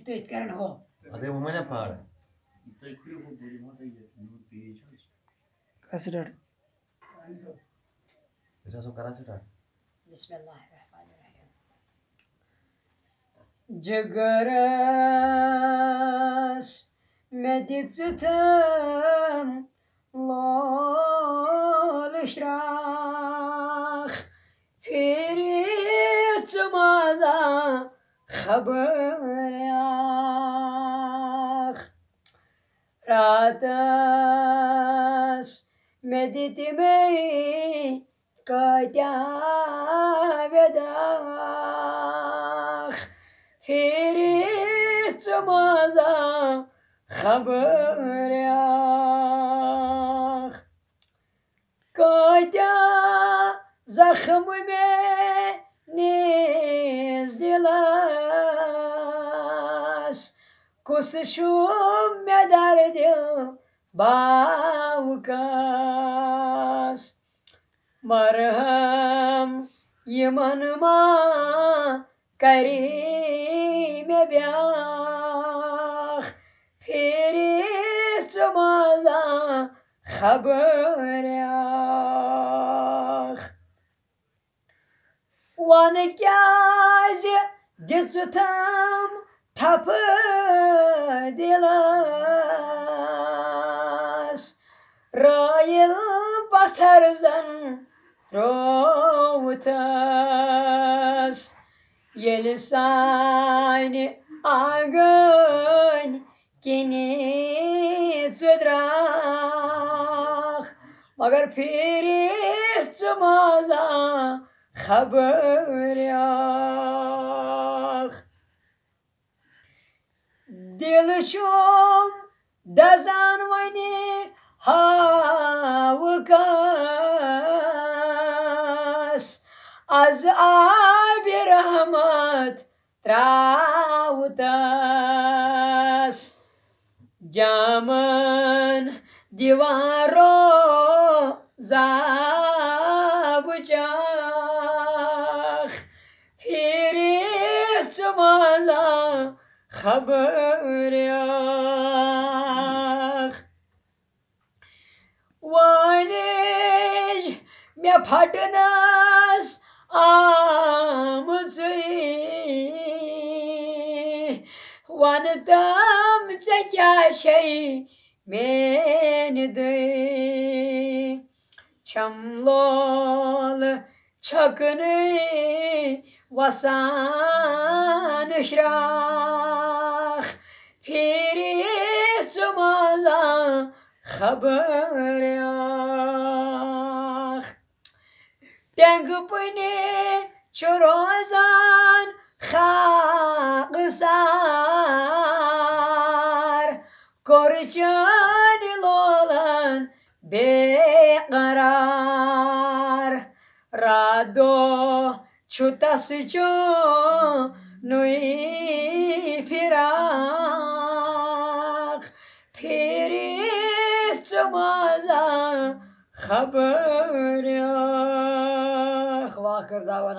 तथ कर हो अरे वो मैंने पहाड़ स्टार्ट ऐसा सब करा स्टार्ट बिस्मिल्लाहिर्रहमानिर्रहीम जगरस में दिचतम lol shrach firit zumada khabarach ratas meditimei katya vedach firit zumada khabarach Katya zakham में निज दिलास कुछ शुम में दर्द बावकास मरहम यमन मा करी में ब्याख फिर चमाजा खबरयाख वन क्याज दिचुथम ठप दिलास रायल पत्थर जन त्रोवथस येल सानि आगन किनी चुद्राख मगर फिर चमाजा खबरयाख दिल शुम दजान वने हावकास az abi rahmat trawtas jaman diwaro zabjach firis maza khabaryach वानेज में फटनस आमची वन तम से क्या शई मैंने दे छमलोल छकने वसान श्राख फिर चमाजा खबरयाख टंग पने चुरोजान खागसार कोरचन लोलन बेकरार रादो छुतस जो नुई फिराक फिर चमाजा खबरयाख वाखर दावा